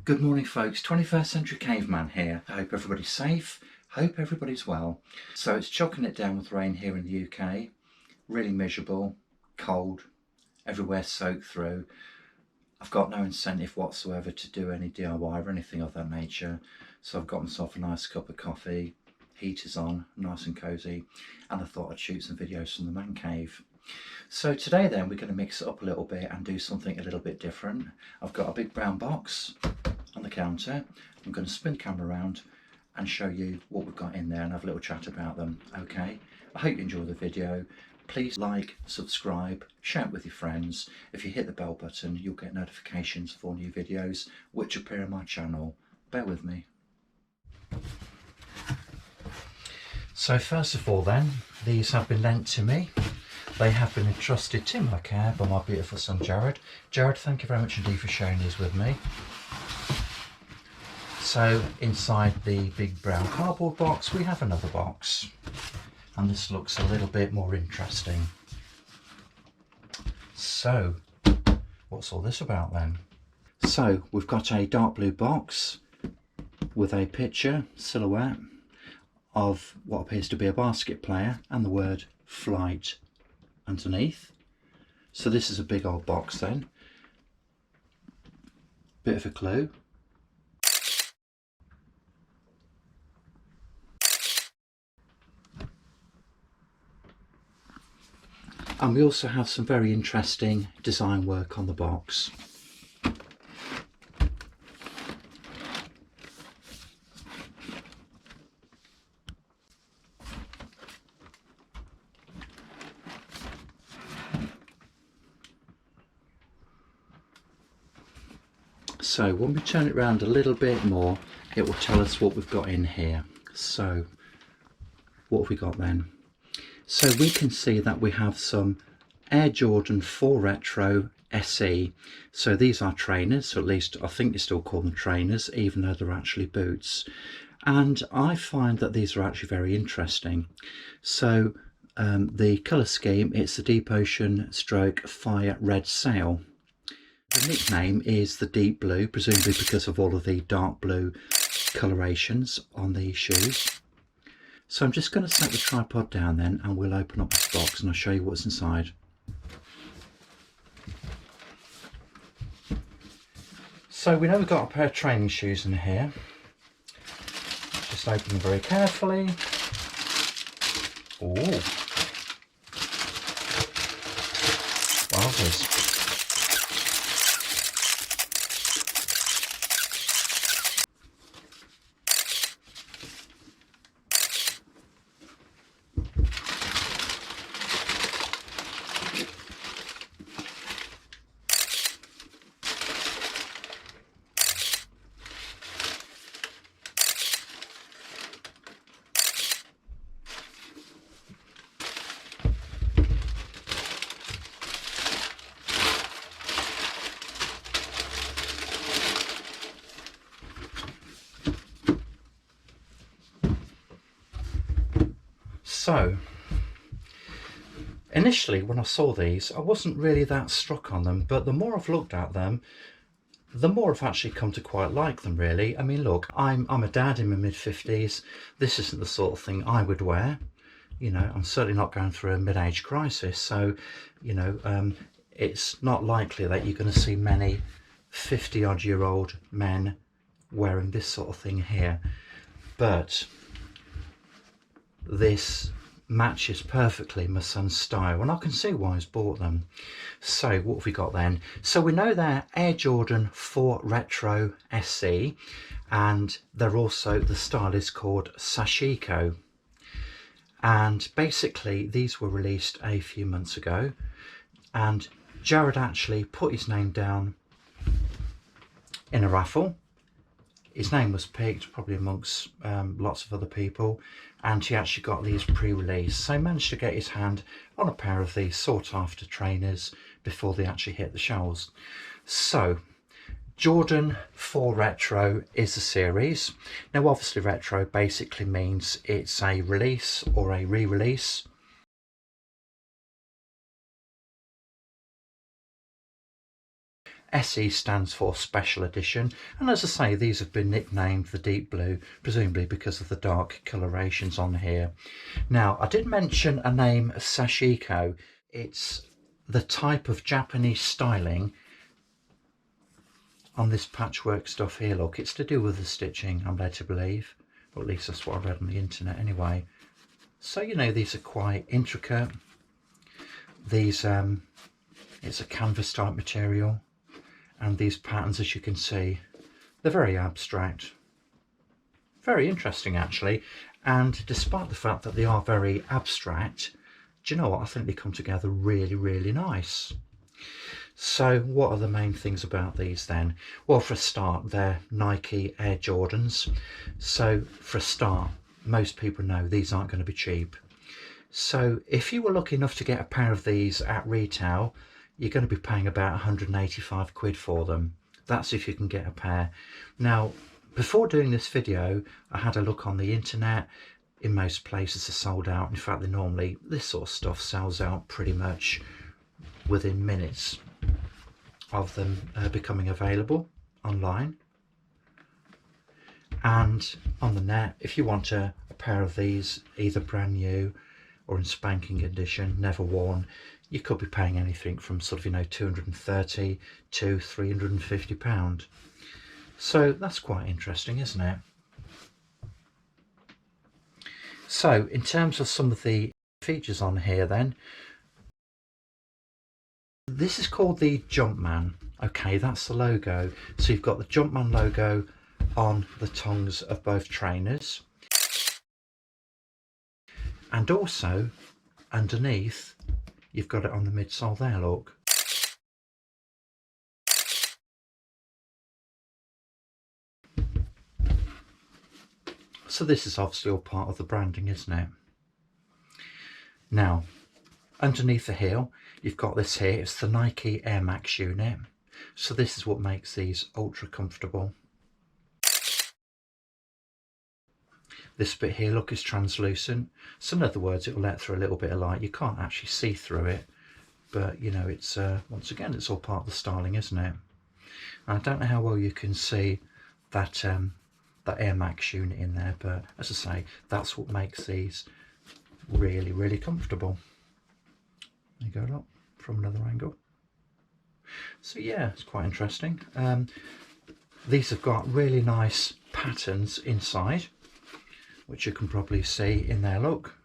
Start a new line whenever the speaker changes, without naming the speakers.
Good morning folks, 21st Century Caveman here. I hope everybody's safe, hope everybody's well. So it's chucking it down with rain here in the UK, really miserable, cold, everywhere soaked through. I've got no incentive whatsoever to do any DIY or anything of that nature, so I've got myself a nice cup of coffee, heater's on, nice and cosy, and I thought I'd shoot some videos from the man cave. So today then we're going to mix it up a little bit and do something a little bit different. I've got a big brown box on the counter. I'm going to spin the camera around and show you what we've got in there and have a little chat about them. Okay, I hope you enjoy the video. Please like, subscribe, share it with your friends. If you hit the bell button, you'll get notifications for new videos which appear on my channel. Bear with me. So first of all then, these have been lent to me. They have been entrusted to my care by my beautiful son Jared. Jared, thank you very much indeed for sharing these with me. So inside the big brown cardboard box we have another box, and this looks a little bit more interesting. So what's all this about then? So we've got a dark blue box with a picture, silhouette of what appears to be a basket player and the word flight underneath. So this is a big old box then. Bit of a clue. And we also have some very interesting design work on the box. So when we turn it around a little bit more, it will tell us what we've got in here. So what have we got then? So we can see that we have some Air Jordan 4 Retro SE. So these are trainers, or at least I think you still call them trainers, even though they're actually boots. And I find that these are actually very interesting. So the colour scheme, it's the Deep Ocean stroke Fire Red Sail. The nickname is the Deep Blue, presumably because of all of the dark blue colorations on the shoes. So I'm just going to set the tripod down then, and we'll open up this box and I'll show you what's inside. So we know we've got a pair of training shoes in here. Just open them very carefully. Oh, wowzers. So initially when I saw these, I wasn't really that struck on them, but the more I've looked at them, the more I've actually come to quite like them really. I mean, look, I'm a dad in my mid-50s. This isn't the sort of thing I would wear. You know, I'm certainly not going through a mid-age crisis, so you know, it's not likely that you're going to see many 50-odd-year-old men wearing this sort of thing here. But this matches perfectly my son's style, and I can see why he's bought them. So what have we got then? So we know they're Air Jordan 4 Retro SE, and they're also, the style is called Sashiko. And basically these were released a few months ago, and Jared actually put his name down in a raffle. His name was picked, probably amongst lots of other people, and he actually got these pre-released. So he managed to get his hand on a pair of these sought after trainers before they actually hit the shelves. So Jordan 4 Retro is the series. Now obviously retro basically means it's a release or a re-release. SE stands for Special Edition, and as I say, these have been nicknamed the Deep Blue, presumably because of the dark colorations on here. Now, I did mention a name, Sashiko. It's the type of Japanese styling on this patchwork stuff here. Look, it's to do with the stitching, I'm led to believe, or at least that's what I read on the internet anyway. So, you know, these are quite intricate. These, it's a canvas type material, and these patterns, as you can see, they're very abstract, very interesting actually. And despite the fact that they are very abstract, do you know what, I think they come together really, really nice. So what are the main things about these then? Well, for a start, they're Nike Air Jordans. So for a start, most people know these aren't going to be cheap. So if you were lucky enough to get a pair of these at retail, you're going to be paying about 185 quid for them. That's if you can get a pair. Now, before doing this video, I had a look on the internet. In most places they're sold out. In fact, this sort of stuff sells out pretty much within minutes of them becoming available online. And on the net, if you want a pair of these, either brand new or in spanking condition, never worn, you could be paying anything from sort of, you know, 230 to 350 pound. So that's quite interesting, isn't it? So in terms of some of the features on here then, this is called the Jumpman. Okay, that's the logo. So you've got the Jumpman logo on the tongues of both trainers, and also underneath you've got it on the midsole there, look. So this is obviously all part of the branding, isn't it? Now, underneath the heel, you've got this here. It's the Nike Air Max unit. So this is what makes these ultra comfortable. This bit here, look, is translucent. So in other words, it will let through a little bit of light. You can't actually see through it, but you know, it's once again, it's all part of the styling, isn't it? And I don't know how well you can see that that Air Max unit in there, but as I say, that's what makes these really, really comfortable. There you go, look, from another angle. So yeah, it's quite interesting. These have got really nice patterns inside, which you can probably see in there, look.